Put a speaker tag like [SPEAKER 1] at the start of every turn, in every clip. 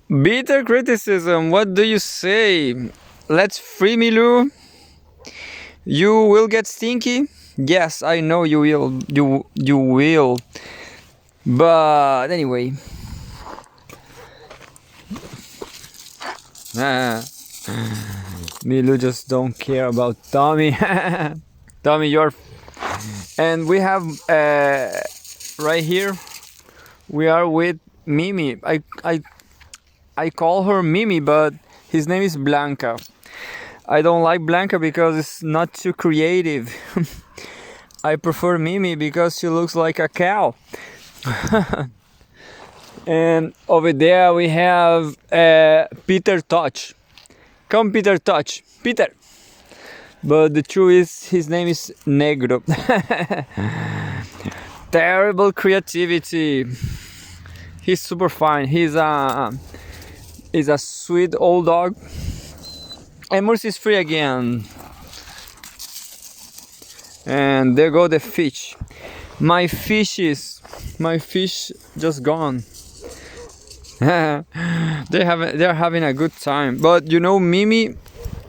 [SPEAKER 1] Bitter criticism, what do you say? Let's free Milou. You will get stinky? Yes, I know you will. You will. But anyway. Milou just don't care about Tommy. Tommy, you're... And we have right here, we are with Mimi. I call her Mimi, but his name is Blanca. I don't like Blanca because it's not too creative. I prefer Mimi because she looks like a cow. And over there we have Peter Touch. Come, Peter Touch. Peter. But the truth is, his name is Negro. Terrible creativity. He's super fine. He's a sweet old dog. And Mercy is free again. And there go the fish. My fish just gone. They're having a good time. But you know, Mimi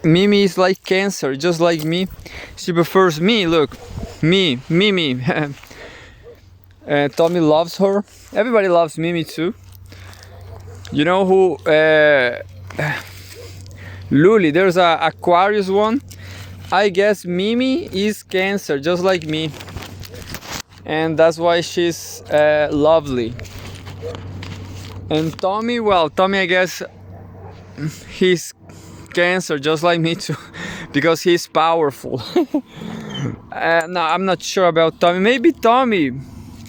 [SPEAKER 1] is like cancer, just like me. She prefers me. Look, Mimi. Tommy loves her. Everybody loves Mimi too. You know who? Luli. There's a Aquarius one. I guess Mimi is cancer, just like me, and that's why she's lovely. And Tommy, well, Tommy, I guess he's cancer, just like me too, because he's powerful. No, I'm not sure about Tommy. Maybe Tommy.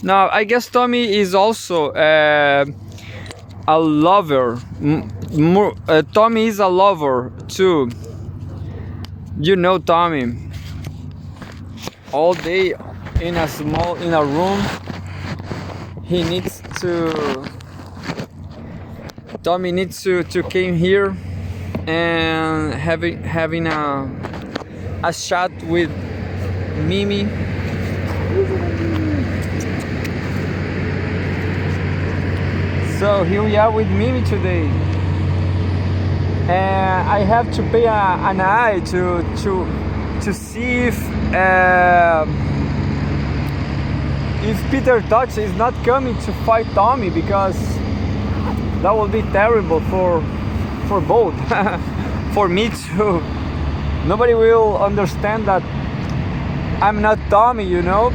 [SPEAKER 1] No, I guess Tommy is also a lover. Tommy is a lover too. You know Tommy. All day in a room. He needs to. Tommy needs to came here and having a chat with Mimi. So here we are with Mimi today, and I have to pay an eye to see if Peter Touch is not coming to fight Tommy, because that will be terrible for both. For me too. Nobody will understand that I'm not Tommy, you know.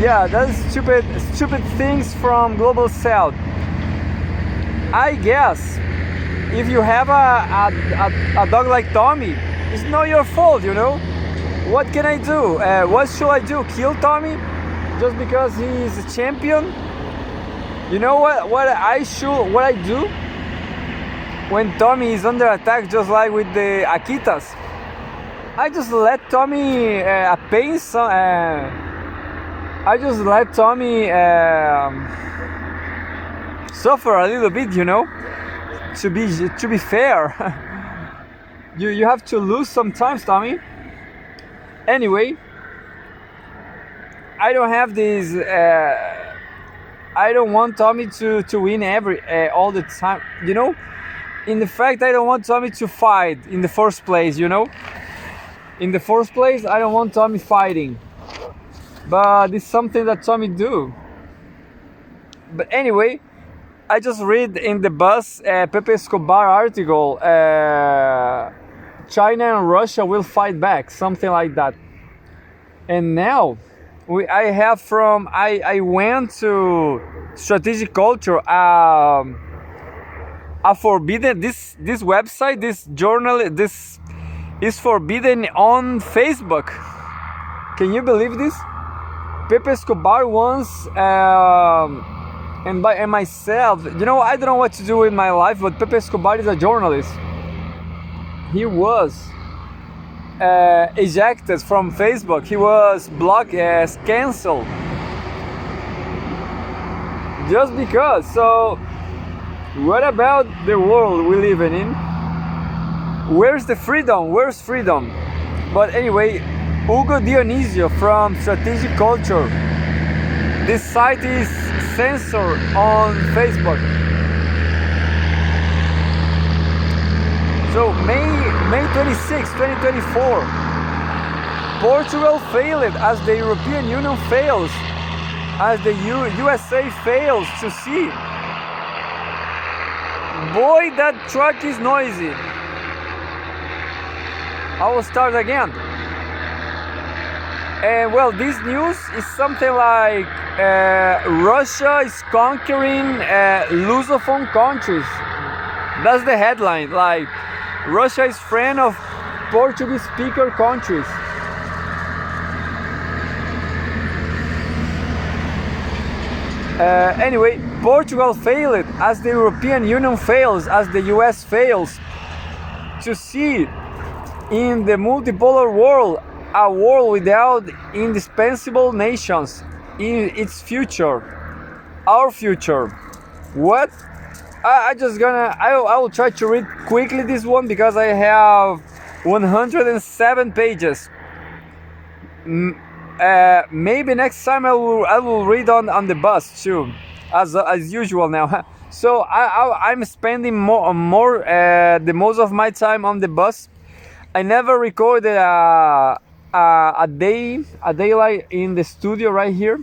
[SPEAKER 1] Yeah, that's stupid things from Global South. I guess if you have a dog like Tommy, it's not your fault, you know. What can I do? What should I do? Kill Tommy just because he's a champion? You know what I do when Tommy is under attack, just like with the Akitas? I just let Tommy I just let Tommy suffer a little bit, you know. To be fair, you have to lose sometimes, Tommy. Anyway, I don't have this. I don't want Tommy to win all the time, you know. In the fact, I don't want Tommy to fight in the first place, you know. In the first place, I don't want Tommy fighting, but it's something that Tommy do. But anyway, I just read in the bus Pepe Escobar article. China and Russia will fight back, something like that. And now I went to Strategic Culture. A forbidden this website, this journal, this is forbidden on Facebook. Can you believe this? Pepe Escobar once and myself, you know, I don't know what to do with my life, but Pepe Escobar is a journalist. He was ejected from Facebook. He was blocked, cancelled, just because. So what about the world we live in? Where's the freedom? Where's freedom? But anyway, Hugo Dionisio from Strategic Culture. This site is censored on Facebook. So May 26, 2024, Portugal failed as the European Union fails, as the USA fails to see. Boy, that truck is noisy. I will start again. And well, this news is something like Russia is conquering Lusophone countries. That's the headline. Like, Russia is friend of Portuguese speaker countries. Anyway, Portugal failed as the European Union fails, as the US fails to see in the multipolar world a world without indispensable nations in its future, our future. What? I will try to read quickly this one because I have 107 pages. Maybe next time I will read on the bus too, as usual now. So I'm spending more the most of my time on the bus. I never recorded a daylight in the studio right here.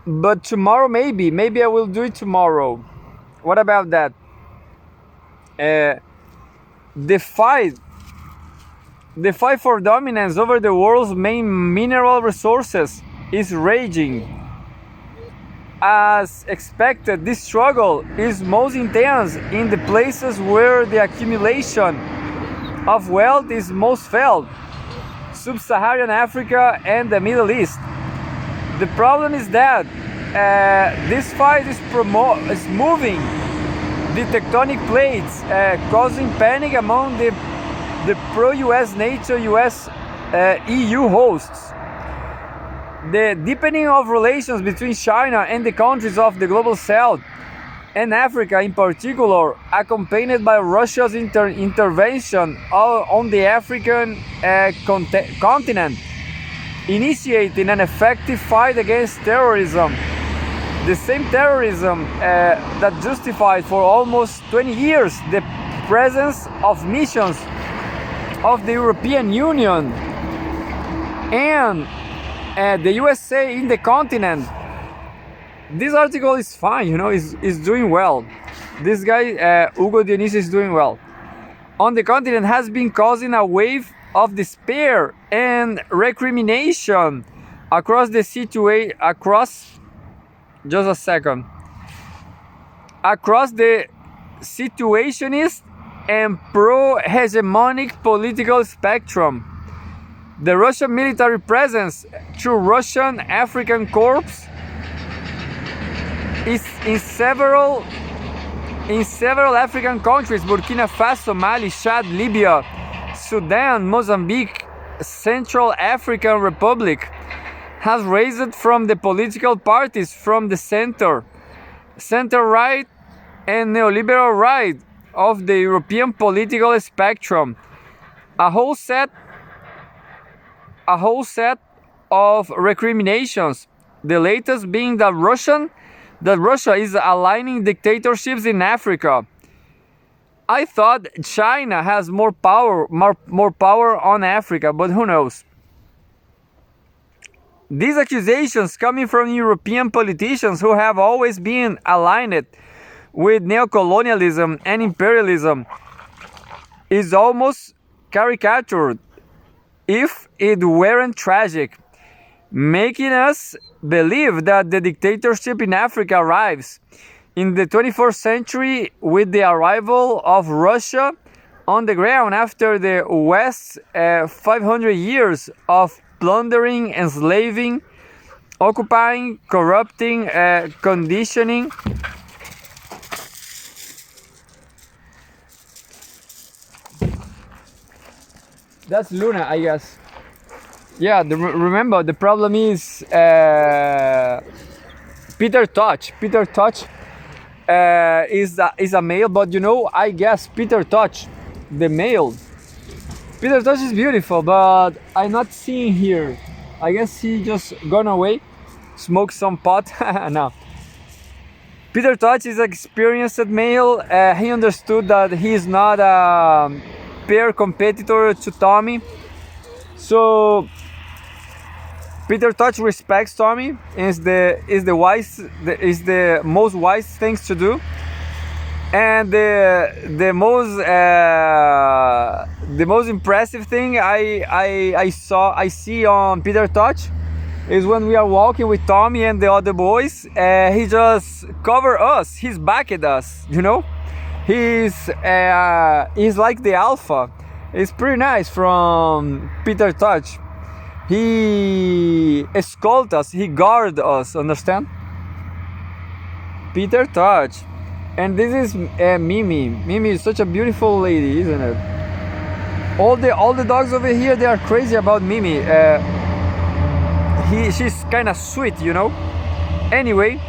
[SPEAKER 1] But tomorrow maybe I will do it tomorrow. What about that? The fight for dominance over the world's main mineral resources is raging. As expected, this struggle is most intense in the places where the accumulation of wealth is most felt: Sub-Saharan Africa and the Middle East. The problem is that this fight is moving the tectonic plates, causing panic among the pro-US NATO US EU hosts. The deepening of relations between China and the countries of the global south, and Africa in particular, accompanied by Russia's intervention on the African continent, initiating an effective fight against terrorism. The same terrorism that justified for almost 20 years the presence of missions of the European Union and the USA in the continent. This article is fine, is doing well. This guy, Hugo Dionysio, is doing well. On the continent has been causing a wave of despair and recrimination across the situationist and pro-hegemonic political spectrum. The Russian military presence through Russian African Corps is in several African countries: Burkina Faso, Mali, Chad, Libya, Sudan, Mozambique, Central African Republic, has raised from the political parties from the center-right and neoliberal right of the European political spectrum a whole set of recriminations. The latest being that Russia is aligning dictatorships in Africa. I thought China has more power on Africa, but who knows? These accusations coming from European politicians who have always been aligned with neocolonialism and imperialism is almost caricatured, if it weren't tragic, making us believe that the dictatorship in Africa arrives in the 21st century with the arrival of Russia on the ground after the West's 500 years of plundering, enslaving, occupying, corrupting, conditioning. That's Luna, I guess. Yeah, remember, the problem is Peter Tosh. Peter Tosh is a male, but I guess Peter Tosh, the male. Peter Tosh is beautiful, but I'm not seeing here. I guess he just gone away, smoked some pot. No. Peter Tosh is an experienced male. He understood that he is not a peer competitor to Tommy. So Peter Tosh respects Tommy. Is the most wise things to do. And the most impressive thing I see on Peter Tosh is when we are walking with Tommy and the other boys. He just cover us. He's backed us. You know, he's like the alpha. It's pretty nice from Peter Tosh. He escort us. He guard us. Understand? Peter Tosh. And this is Mimi. Mimi is such a beautiful lady, isn't it? All the dogs over here, they are crazy about Mimi. She's kind of sweet, you know. Anyway,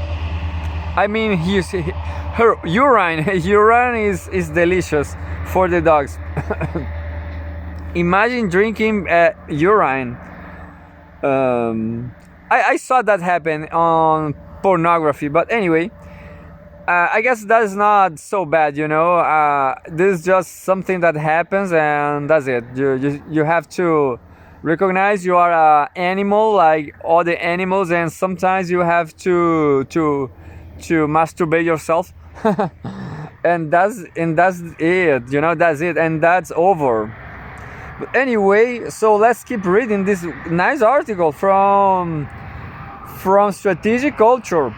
[SPEAKER 1] I mean, her urine is delicious for the dogs. Imagine drinking urine. I saw that happen on pornography, but anyway. I guess that's not so bad, you know. This is just something that happens, and that's it. You have to recognize you are an animal like other animals, and sometimes you have to masturbate yourself, and that's it. You know, that's it, and that's over. But anyway, so let's keep reading this nice article from Strategic Culture.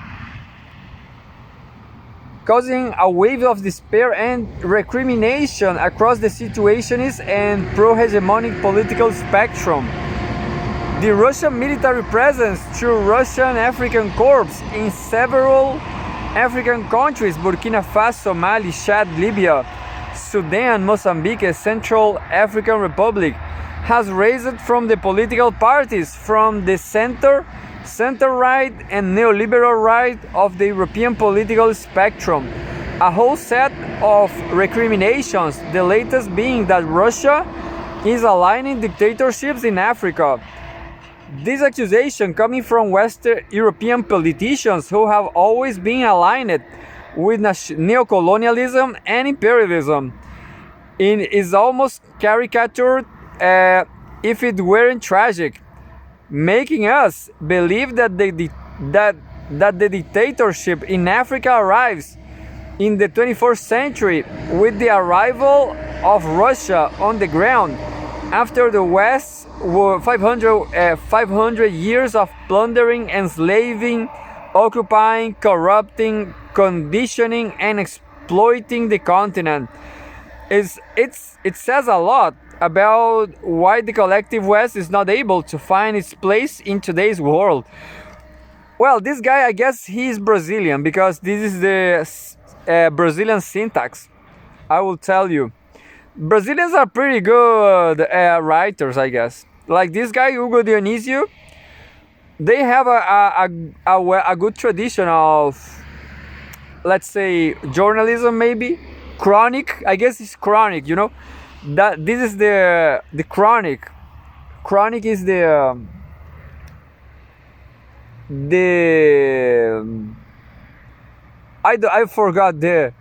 [SPEAKER 1] Causing a wave of despair and recrimination across the situationist and pro-hegemonic political spectrum. The Russian military presence through Russian African Corps in several African countries, Burkina Faso, Mali, Chad, Libya, Sudan, Mozambique, and Central African Republic, has raised from the political parties from the center-right and neoliberal right of the European political spectrum a whole set of recriminations, the latest being that Russia is aligning dictatorships in Africa. This accusation coming from Western European politicians who have always been aligned with neocolonialism and imperialism is almost caricatured if it weren't tragic, making us believe that the dictatorship in Africa arrives in the 21st century with the arrival of Russia on the ground after the West's 500 years of plundering, enslaving, occupying, corrupting, conditioning, and exploiting the continent. It says a lot about why the collective West is not able to find its place in today's world. Well, this guy, I guess he's Brazilian, because this is the Brazilian syntax. I will tell you. Brazilians are pretty good writers, I guess. Like this guy, Hugo Dionisio, they have a good tradition of, let's say, journalism, maybe. Chronic, I guess it's chronic, you know? That this is the chronic. Chronic is the I forgot the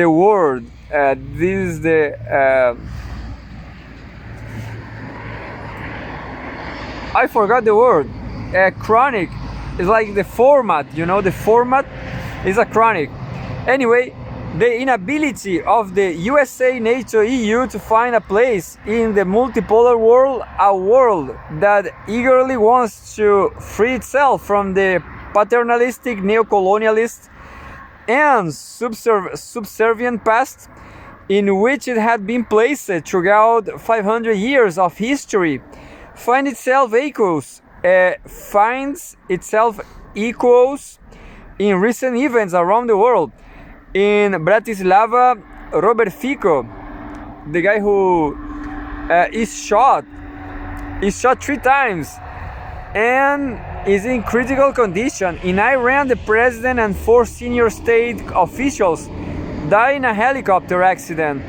[SPEAKER 1] word. This is the I forgot the word. Chronic is like the format, you know. The format is a chronic. Anyway, the inability of the USA, NATO, EU to find a place in the multipolar world, a world that eagerly wants to free itself from the paternalistic, neocolonialist, and subservient past in which it had been placed throughout 500 years of history, finds itself equals in recent events around the world. In Bratislava, Robert Fico, the guy who is shot 3 times and is in critical condition. In Iran, the president and 4 senior state officials died in a helicopter accident.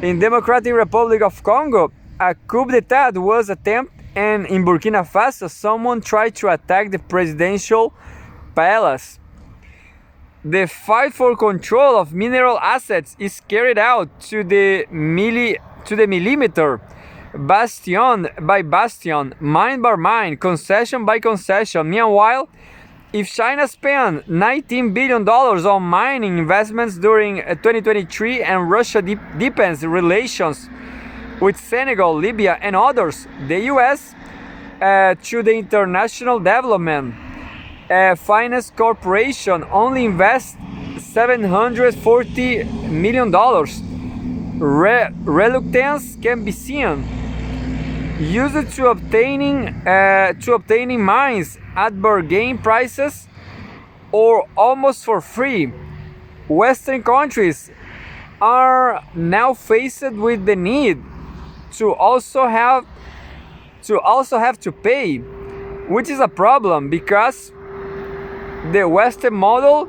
[SPEAKER 1] In Democratic Republic of Congo, a coup d'etat was attempted And in Burkina Faso, someone tried to attack the presidential palace. The fight for control of mineral assets is carried out to the millimeter, bastion by bastion, mine by mine, concession by concession. Meanwhile, if China spent $19 billion on mining investments during 2023 and Russia deepens relations with Senegal, Libya, and others, the US, through the International Development Finance Corporation, only invests $740 million. Reluctance can be seen used to obtaining mines at bargain prices or almost for free. Western countries are now faced with the need to also have to pay, which is a problem because the Western model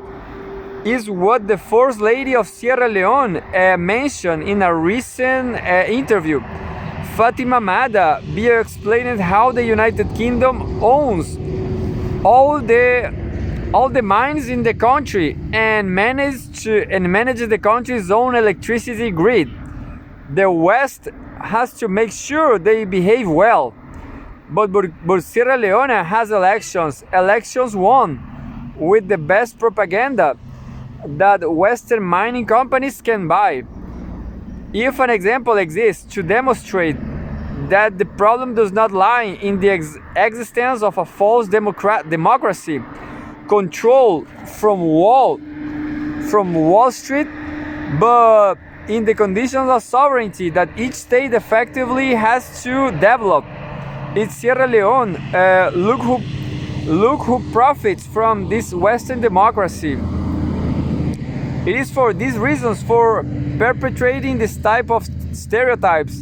[SPEAKER 1] is what the First Lady of Sierra Leone mentioned in a recent interview. Fatima Mada Bia explained how the United Kingdom owns all the mines in the country and manages the country's own electricity grid. The West has to make sure they behave well. But Sierra Leone has elections won with the best propaganda that Western mining companies can buy. If an example exists to demonstrate that the problem does not lie in the existence of a false democracy controlled from Wall Street, but in the conditions of sovereignty that each state effectively has to develop, it's Sierra Leone. Look who profits from this Western democracy. It is for these reasons, for perpetrating this type of stereotypes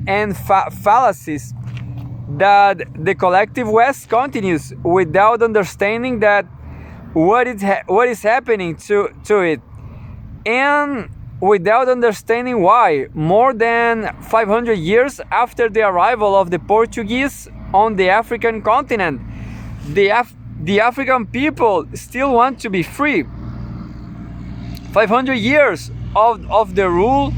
[SPEAKER 1] and fallacies, that the collective West continues without understanding that what is happening to it, and without understanding why, more than 500 years after the arrival of the Portuguese on the African continent, the African people still want to be free. 500 years of the rule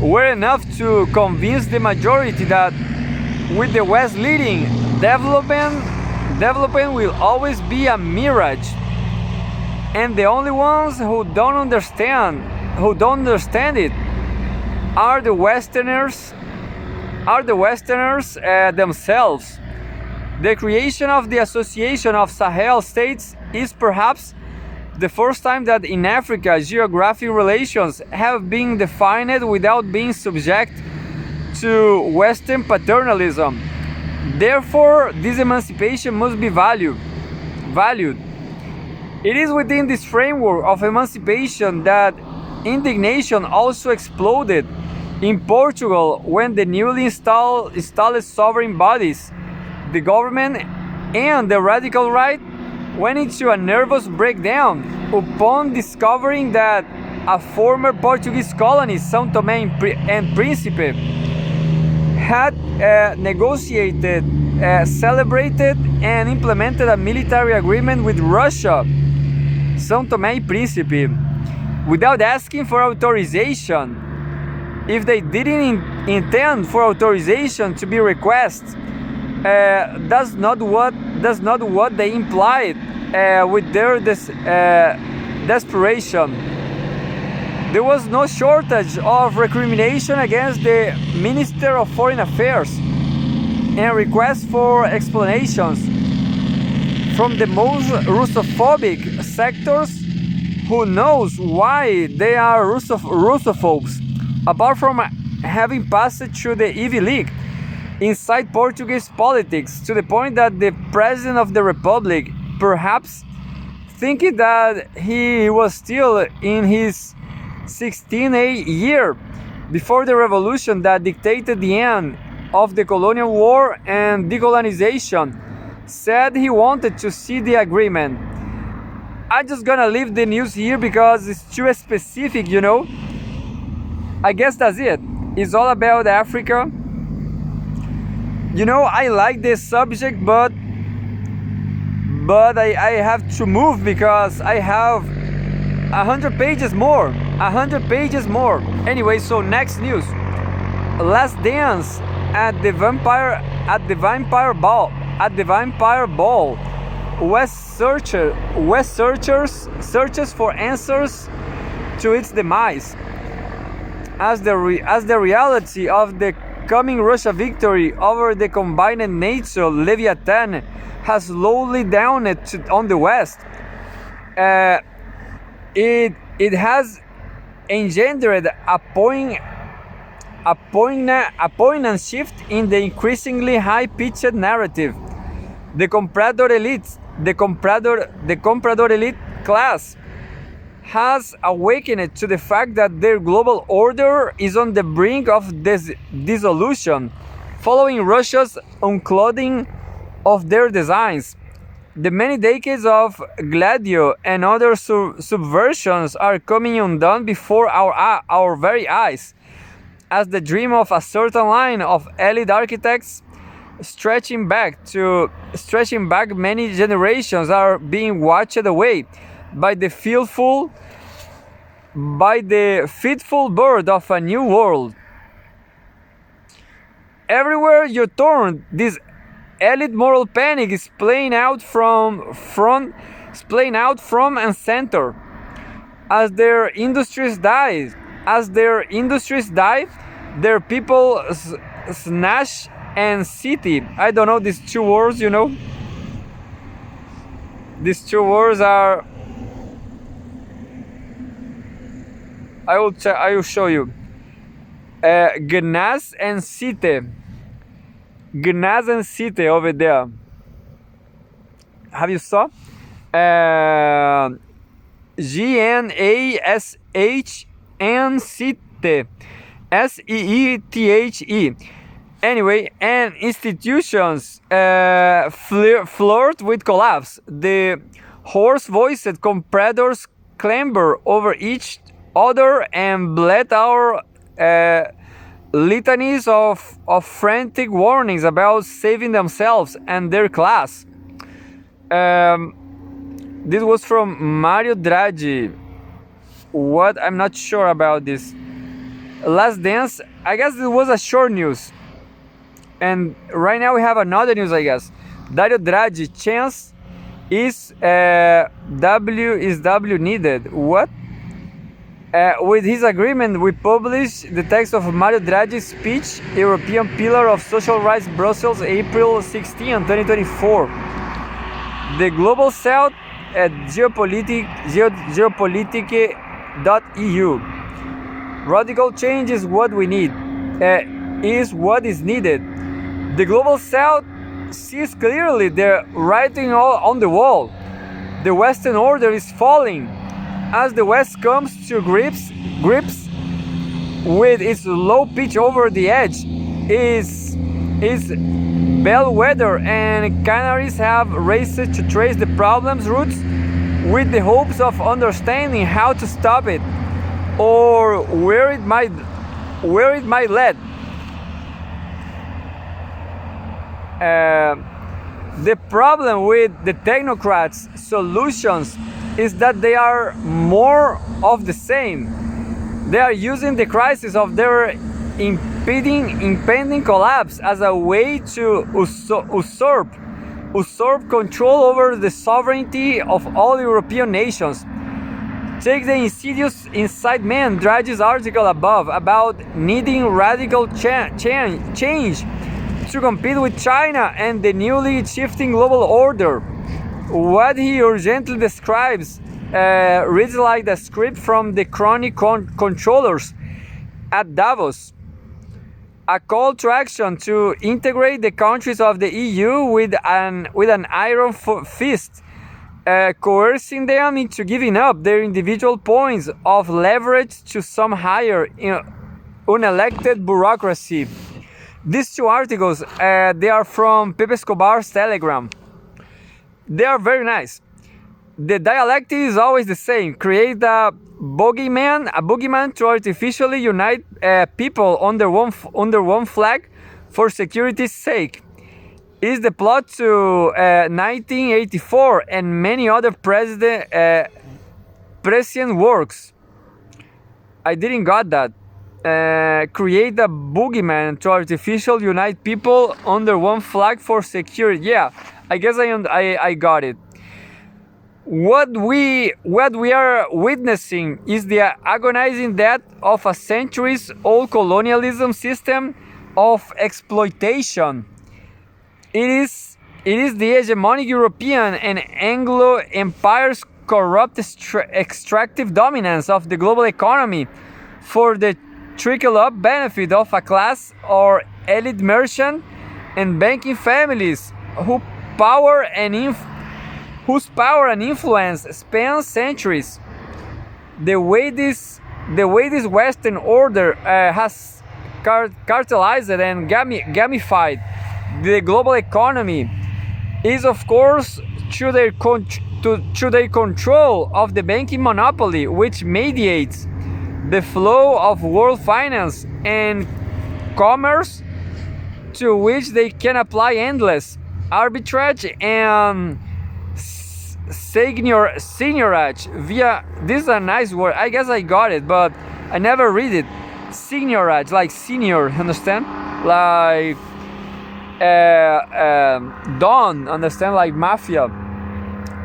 [SPEAKER 1] were enough to convince the majority that with the West leading, development will always be a mirage. And the only ones who don't understand it are the Westerners themselves. The creation of the Association of Sahel States is perhaps the first time that in Africa geographic relations have been defined without being subject to Western paternalism. Therefore, this emancipation must be valued. It is within this framework of emancipation that indignation also exploded in Portugal when the newly installed sovereign bodies, the government and the radical right, went into a nervous breakdown upon discovering that a former Portuguese colony, São Tomé and Príncipe, had negotiated, celebrated and implemented a military agreement with Russia, São Tomé and Príncipe, without asking for authorization. If they didn't intend for authorization to be requested, that's not what they implied with their desperation. There was no shortage of recrimination against the Minister of Foreign Affairs and requests for explanations from the most Russophobic sectors. Who knows why they are Russophobes, apart from having passed through the Ivy League inside Portuguese politics, to the point that the President of the Republic, perhaps thinking that he was still in his 16th year before the revolution that dictated the end of the colonial war and decolonization, said he wanted to see the agreement. I'm just gonna leave the news here because it's too specific, you know. I guess that's it. It's all about Africa. You know, I like this subject, but I have to move because I have 100 pages more. 100 pages more. Anyway, so next news. Last Dance at the Vampire Ball. West searchers searches for answers to its demise. As the reality of the coming Russia victory over the combined NATO Leviathan has slowly dawned on the West, it has engendered a poignant shift in the increasingly high-pitched narrative. The comprador elite class has awakened to the fact that their global order is on the brink of dissolution, following Russia's unclothing of their designs. The many decades of Gladio and other subversions are coming undone before our very eyes, as the dream of a certain line of elite architects stretching back many generations are being watched away by the fitful bird of a new world. Everywhere you turn, this elite moral panic is playing out from and center. As their industries die, their people snatch and city. I don't know these two words, you know. These two words are. I will show you. Gnaz and Cite. Gnaz and Cite over there. Have you saw? GNASH and Cite. SEETHE. Anyway, and institutions flirt with collapse. The hoarse-voiced compradors clamber over each other and blurt out litanies of frantic warnings about saving themselves and their class. This was from Mario Draghi. What? I'm not sure about this. Last Dance, I guess it was a short news. And right now we have another news, I guess. Dario Draghi, chance is W needed. What? With his agreement, we published the text of Mario Draghi's speech, European Pillar of Social Rights, Brussels, April 16, 2024. The Global South at geopolitique.eu. Radical change is what we need, is what is needed. The Global South sees clearly the writing on the wall. The Western order is falling. As the West comes to grips with its low pitch over the edge, is bellwether and canaries have raced to trace the problem's roots with the hopes of understanding how to stop it or where it might lead. The problem with the technocrats' solutions is that they are more of the same. They are using the crisis of their impending collapse as a way to usurp control over the sovereignty of all European nations. Take the insidious incitement Draghi's article above about needing radical change to compete with China and the newly shifting global order. What he urgently describes reads like the script from the chronic controllers at Davos. A call to action to integrate the countries of the EU with an iron fist, coercing them into giving up their individual points of leverage to some higher unelected bureaucracy. These two articles, they are from Pepe Escobar's Telegram. They are very nice. The dialectic is always the same. Create a boogeyman to artificially unite people under one flag for security's sake. It is the plot to 1984 and many other prescient works. I didn't got that. Create a boogeyman to artificial unite people under one flag for security. Yeah, I guess I got it. What we are witnessing is the agonizing death of a centuries-old colonialism system of exploitation. It is the hegemonic European and Anglo empires' corrupt extractive dominance of the global economy for the trickle-up benefit of a class or elite merchant and banking families whose power and influence span centuries. The way this Western order has cartelized and gamified the global economy is, of course, through their control of the banking monopoly, which mediates the flow of world finance and commerce, to which they can apply endless arbitrage and seigniorage via, this is a nice word, I guess I got it, but I never read it. Seigniorage, like senior, understand? Like Don, understand? Like mafia.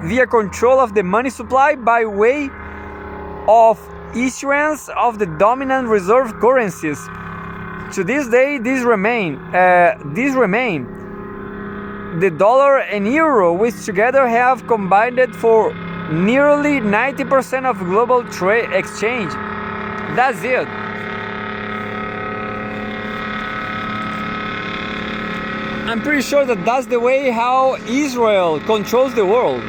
[SPEAKER 1] Via control of the money supply by way of issuance of the dominant reserve currencies. To this day, these remain. The dollar and euro, which together have combined for nearly 90% of global trade exchange. That's it. I'm pretty sure that that's the way how Israel controls the world.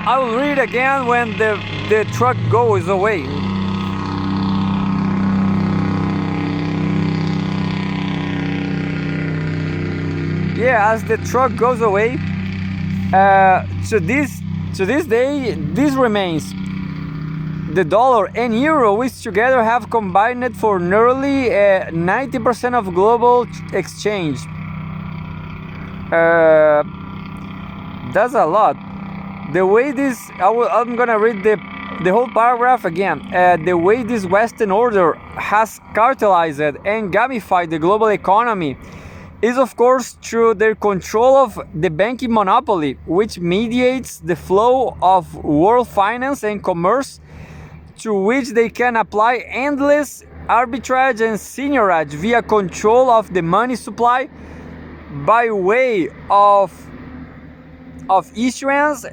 [SPEAKER 1] I will read again when the truck goes away. Yeah, as the truck goes away, to this day, this remains. The dollar and euro, which together have combined for nearly 90% of global exchange. That's a lot. The way this, I'm gonna read the whole paragraph again. The way this Western order has cartelized and gamified the global economy is, of course, through their control of the banking monopoly, which mediates the flow of world finance and commerce, to which they can apply endless arbitrage and seigniorage via control of the money supply by way of issuance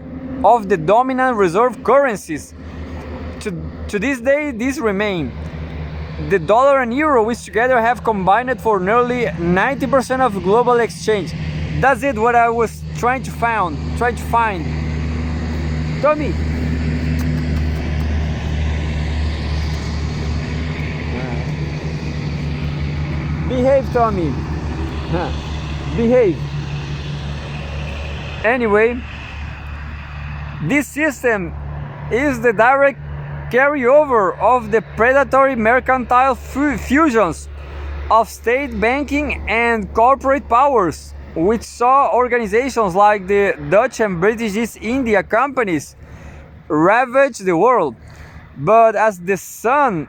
[SPEAKER 1] of the dominant reserve currencies. To this day, these remain. The dollar and euro, which together have combined for nearly 90% of global exchange. That's it, what I was trying to find. Tommy. Behave, Tommy. Behave. Anyway, this system is the direct carryover of the predatory mercantile fusions of state banking and corporate powers, which saw organizations like the Dutch and British East India companies ravage the world. But as the sun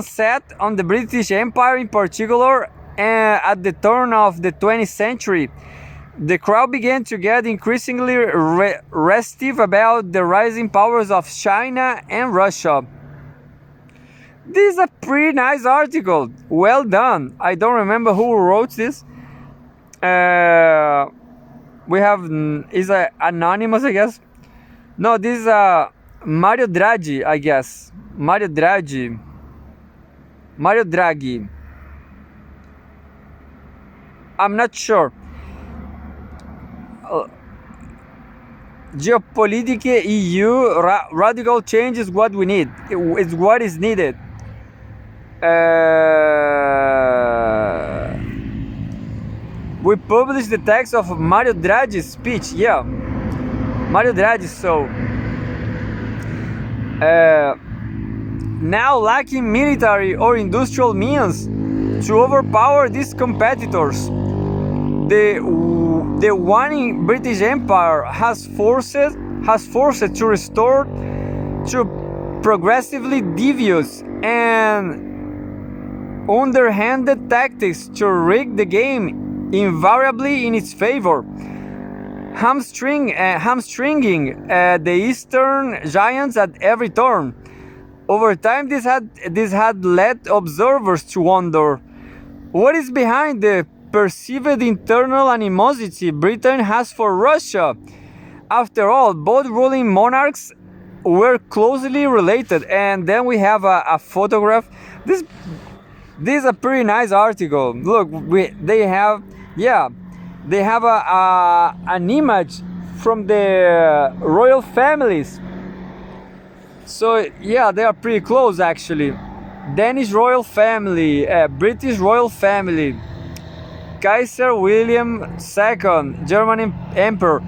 [SPEAKER 1] set on the British Empire in particular, at the turn of the 20th century, the crowd began to get increasingly restive about the rising powers of China and Russia. This is a pretty nice article. Well done. I don't remember who wrote this. We have, is anonymous, I guess. No, this is Mario Draghi, I guess. Mario Draghi. I'm not sure. Geopolitical EU, radical change is what we need. It's what is needed. We published the text of Mario Draghi's speech. Yeah, Mario Draghi. So now lacking military or industrial means to overpower these competitors. The waning British Empire has forced to restore to progressively devious and underhanded tactics to rig the game invariably in its favor, hamstringing the Eastern giants at every turn. Over time, this had led observers to wonder what is behind the perceived internal animosity Britain has for Russia. After all, both ruling monarchs were closely related. And then we have a photograph. This is a pretty nice article. Look, they have an image from the royal families. So yeah, they are pretty close actually. Danish royal family, British royal family, Kaiser William II, German emperor.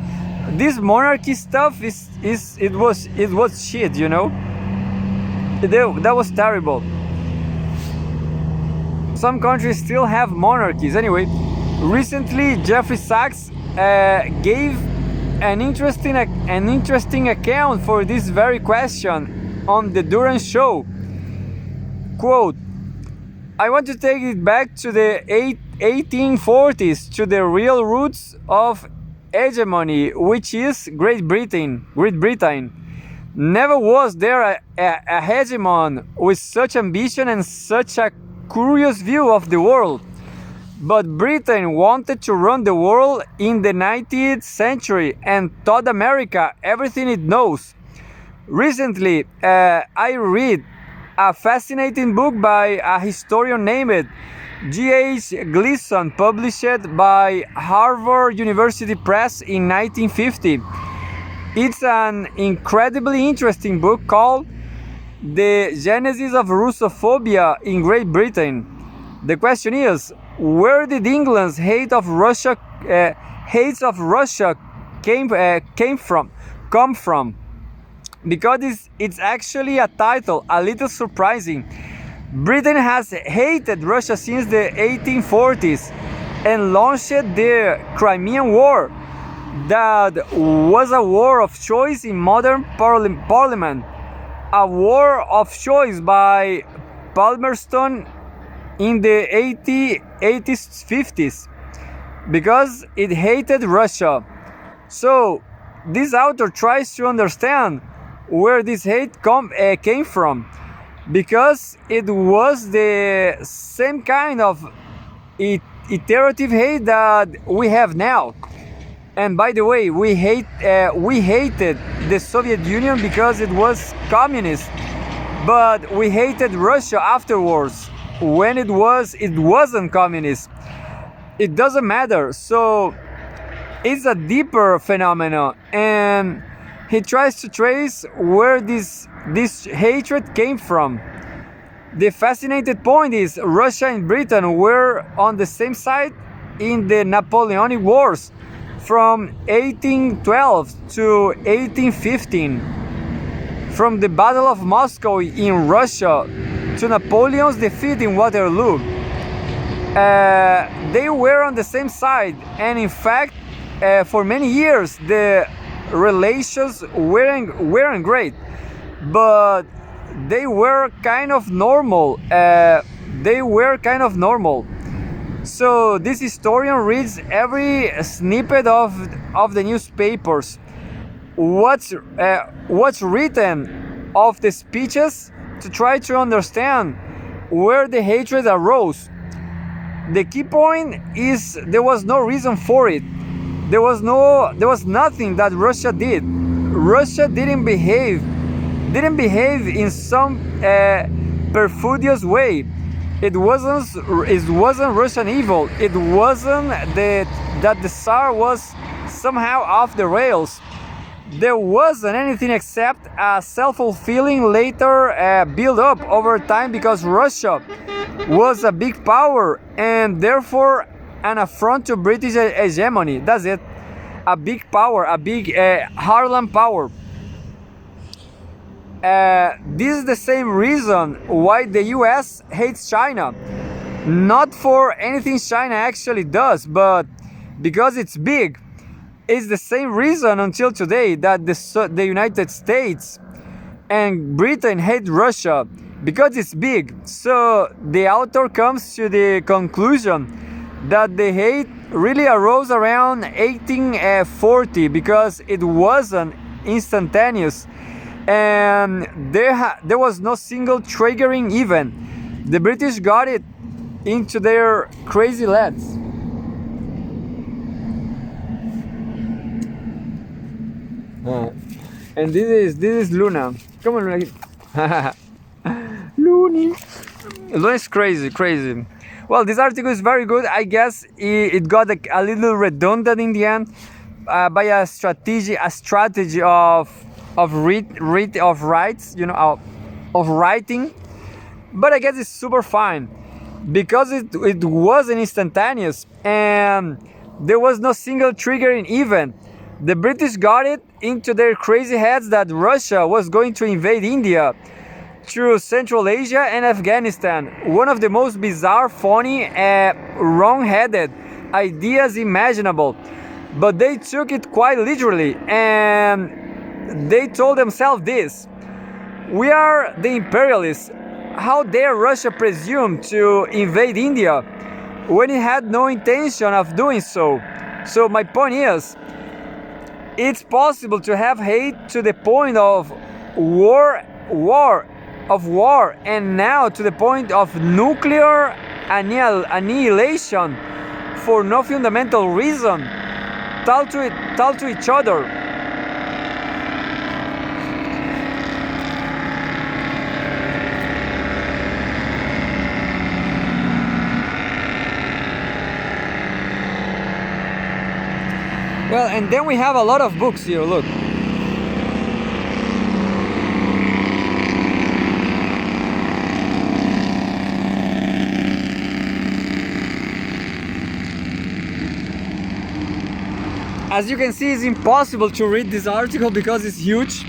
[SPEAKER 1] This monarchy stuff it was shit, you know. That was terrible. Some countries still have monarchies. Anyway, recently Jeffrey Sachs gave an interesting account for this very question on the Duran Show. Quote, I want to take it back to the 1840s, to the real roots of hegemony, which is Great Britain. Never was there a hegemon with such ambition and such a curious view of the world. But Britain wanted to run the world in the 19th century and taught America everything it knows. Recently, I read a fascinating book by a historian named G.H. Gleason, published by Harvard University Press in 1950. It's an incredibly interesting book called The Genesis of Russophobia in Great Britain. The question is, where did England's hate of Russia come from? Because it's actually a title a little surprising. Britain has hated Russia since the 1840s and launched the Crimean War. That was a war of choice in modern parliament. A war of choice by Palmerston in the 80s, 50s, because it hated Russia. So this author tries to understand where this hate came from, because it was the same kind of iterative hate that we have now. And by the way, we hated the Soviet Union because it was communist, but we hated Russia afterwards when it wasn't communist. It doesn't matter. So it's a deeper phenomenon, and he tries to trace where this hatred came from. The fascinating point is Russia and Britain were on the same side in the Napoleonic Wars from 1812 to 1815. From the Battle of Moscow in Russia to Napoleon's defeat in Waterloo. They were on the same side, and in fact, for many years the relations weren't great, but they were kind of normal. So this historian reads every snippet of the newspapers, what's written of the speeches, to try to understand where the hatred arose. The key point is there was no reason for it. There was nothing that Russia did. Russia didn't behave in some perfidious way. It wasn't Russian evil. It wasn't that the Tsar was somehow off the rails. There wasn't anything except a self-fulfilling later build up over time, because Russia was a big power and therefore an affront to British hegemony. That's it. A big power, a big Harlem power. this is the same reason why the US hates China. Not for anything China actually does, but because it's big. It's the same reason until today that the United States and Britain hate Russia, because it's big. So the author comes to the conclusion that the hate really arose around 1840, because it wasn't instantaneous and there was no single triggering event. The British got it into their crazy lads. And this is Luna. Come on, Luna. Looney. Luna is crazy. Well, this article is very good. I guess it got a little redundant in the end by a strategy of rights, you know, of writing. But I guess it's super fine because it wasn't instantaneous and there was no single triggering event. The British got it into their crazy heads that Russia was going to invade India through Central Asia and Afghanistan. One of the most bizarre, funny, wrong-headed ideas imaginable. But they took it quite literally and they told themselves this: we are the imperialists. How dare Russia presume to invade India when it had no intention of doing so? So my point is, it's possible to have hate to the point of war, and now to the point of nuclear annihilation for no fundamental reason. Talk to each other. Well, and then we have a lot of books here, look. As you can see, it's impossible to read this article because it's huge.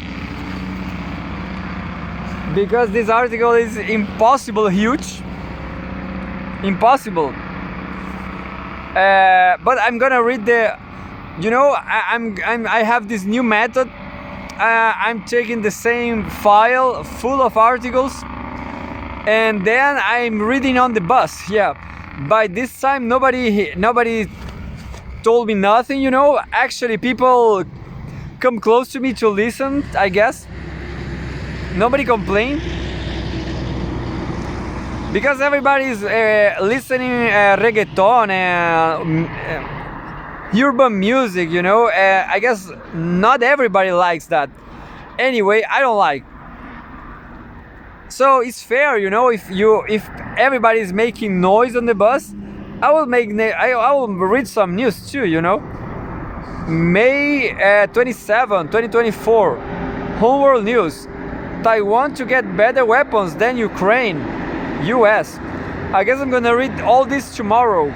[SPEAKER 1] Because this article is huge. Impossible. But I'm gonna read the. You know, I have this new method. I'm taking the same file full of articles, and then I'm reading on the bus. Yeah, by this time nobody told me nothing. You know, actually people come close to me to listen. I guess nobody complained because everybody's listening reggaeton and. Urban music, you know. I guess not everybody likes that. Anyway, I don't like. So it's fair, you know. If everybody is making noise on the bus, I will I will read some news too, you know. May 27, 2024, Homeworld News. Taiwan to get better weapons than Ukraine. US. I guess I'm gonna read all this tomorrow.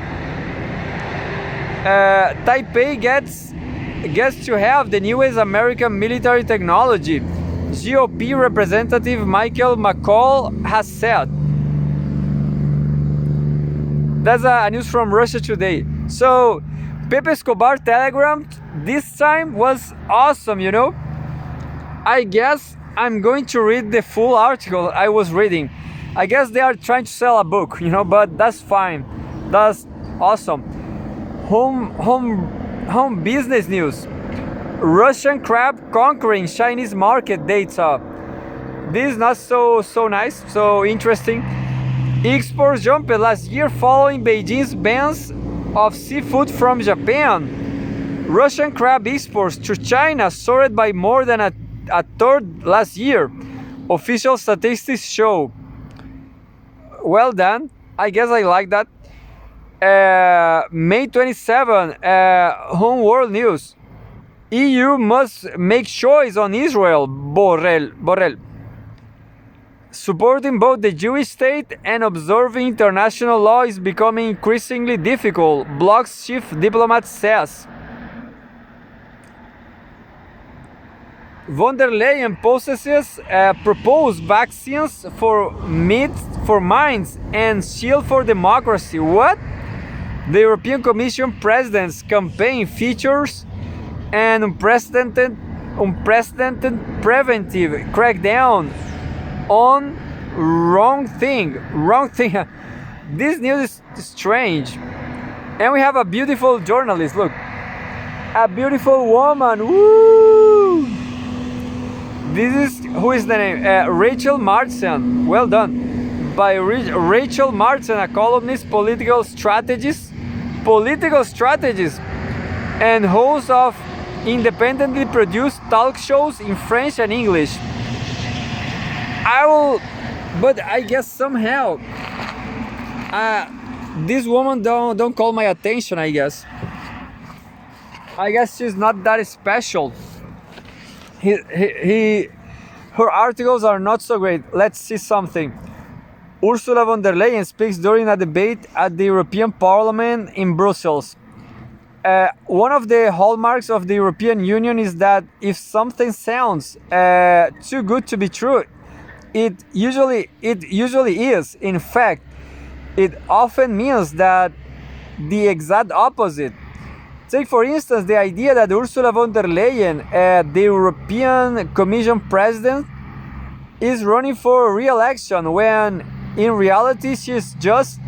[SPEAKER 1] Taipei gets to have the newest American military technology, GOP Representative Michael McCaul has said. That's a news from Russia Today. So, Pepe Escobar Telegram this time was awesome, you know. I guess I'm going to read the full article I was reading. I guess they are trying to sell a book, you know, but that's fine. That's awesome. Home business news. Russian crab conquering Chinese market data. This is not so nice, so interesting. Exports jumped last year following Beijing's bans of seafood from Japan. Russian crab exports to China soared by more than a third last year. Official statistics show. Well done. I guess I like that. May 27, Home World News. EU must make choice on Israel, Borrell. Supporting both the Jewish state and observing international law is becoming increasingly difficult, bloc's chief diplomat says. von der Leyen possesses proposed vaccines for minds and shield for democracy. What? The European Commission President's campaign features an unprecedented preventive crackdown on wrong thing. This news is strange. And we have a beautiful journalist. Look, a beautiful woman. Woo! This is, who is the name? Rachel Martin. Well done. By Rachel Martin, a columnist, political strategist, and host of independently produced talk shows in French and English. But I guess somehow, this woman don't call my attention. I guess she's not that special. Her articles are not so great. Let's see something. Ursula von der Leyen speaks during a debate at the European Parliament in Brussels. One of the hallmarks of the European Union is that if something sounds too good to be true, it usually is. In fact, it often means that the exact opposite. Take for instance the idea that Ursula von der Leyen, the European Commission President, is running for re-election when in reality she's just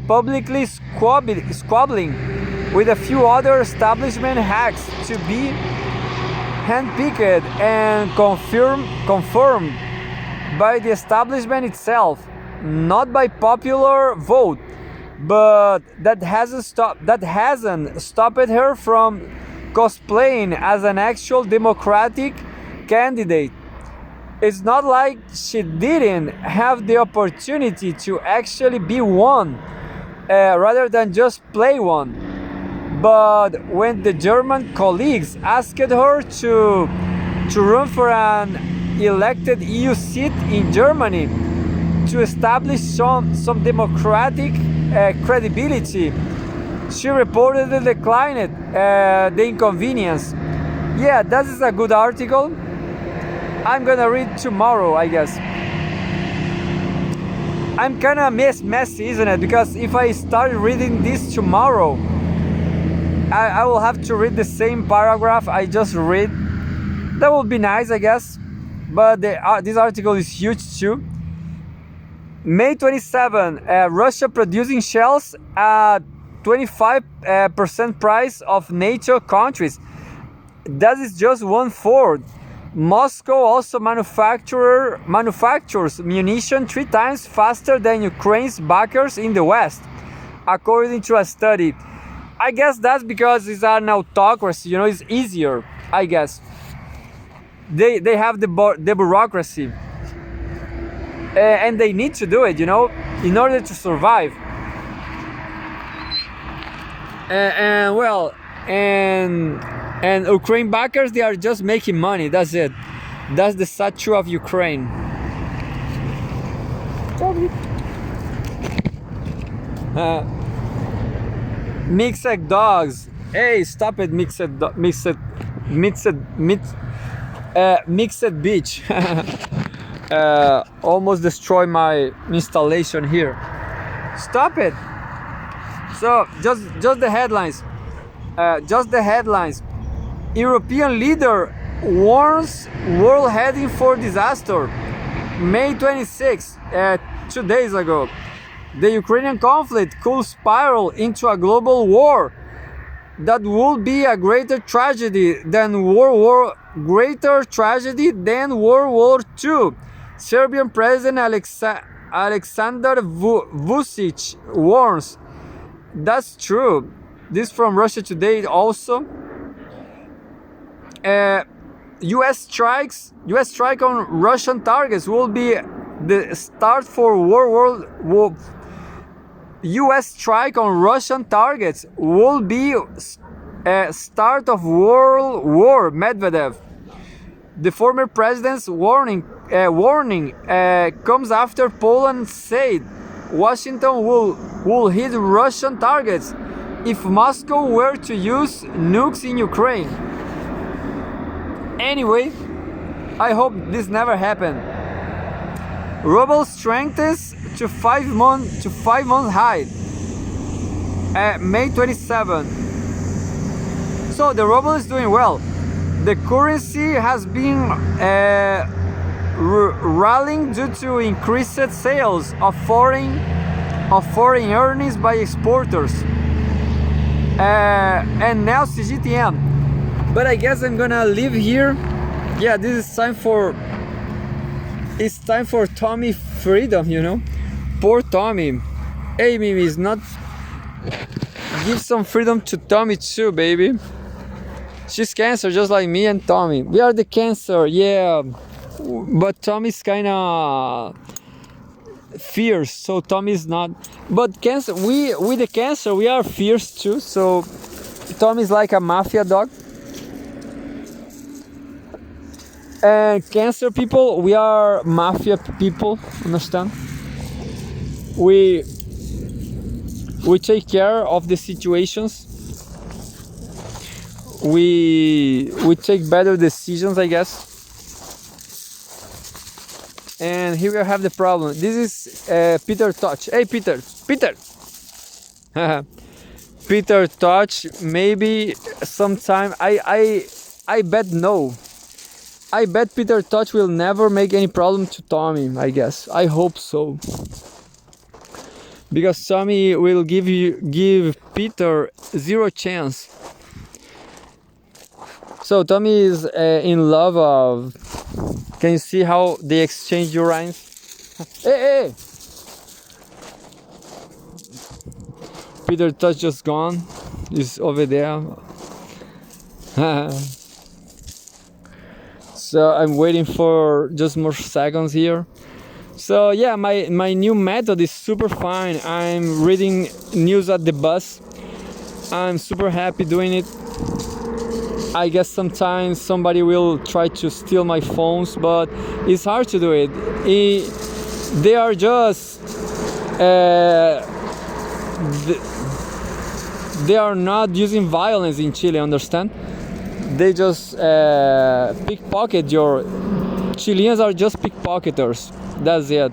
[SPEAKER 1] publicly squabbling with a few other establishment hacks to be handpicked and confirmed by the establishment itself, not by popular vote. But that hasn't stopped her from cosplaying as an actual democratic candidate. It's not like she didn't have the opportunity to actually be one, rather than just play one. But when the German colleagues asked her to run for an elected EU seat in Germany to establish some democratic credibility, she reportedly declined the inconvenience. Yeah, that is a good article. I'm gonna read tomorrow, I guess. I'm kinda messy, isn't it? Because if I start reading this tomorrow, I will have to read the same paragraph I just read. That would be nice, I guess. But this article is huge too. May 27, Russia producing shells at 25% price of NATO countries. That is just 1/4. Moscow also manufactures munition 3 times faster than Ukraine's backers in the West, according to a study. I guess that's because it's an autocracy, it's easier, I guess. They have the bureaucracy. And they need to do it, in order to survive. And Ukraine backers, they are just making money. That's it. That's the sad truth of Ukraine. Mixed dogs. Hey, stop it, mixed beach. Almost destroy my installation here. Stop it. So just the headlines. European leader warns world heading for disaster. May 26, 2 days ago. The Ukrainian conflict could spiral into a global war that would be a greater tragedy than World War II. Serbian President Alexander Vučić warns. That's true. This from Russia Today also. U.S. strike on Russian targets will be the start for U.S. strike on Russian targets will be start of World War. Medvedev. The former president's warning comes after Poland said Washington will hit Russian targets if Moscow were to use nukes in Ukraine. Anyway, I hope this never happened. Ruble strengthens to 5 month high at May 27. So the ruble is doing well. The currency has been rallying due to increased sales of foreign earnings by exporters and now CGTM. But I guess I'm gonna leave here. Yeah, this is time for Tommy freedom, you know. Poor Tommy. Hey Mimi, is not give some freedom to Tommy too, baby. She's cancer just like me and Tommy. We are the cancer, yeah. But Tommy's kinda fierce, so Tommy's not. But cancer, we the cancer, we are fierce too. So Tommy's like a mafia dog. And cancer people, we are mafia people. Understand? We take care of the situations. We take better decisions, I guess. And here we have the problem. This is Peter Touch. Hey Peter. Peter Touch. Maybe sometime. I bet no. I bet Peter Touch will never make any problem to Tommy. I guess. I hope so. Because Tommy will give Peter zero chance. So Tommy is in love of. Can you see how they exchange urines? Hey! Peter Touch just gone. He's over there. So I'm waiting for just more seconds here. So yeah, my new method is super fine. I'm reading news at the bus. I'm super happy doing it. I guess sometimes somebody will try to steal my phones, but it's hard to do it. They are just they are not using violence in Chile, understand? They just pickpocket your. Chileans are just pickpocketers. That's it.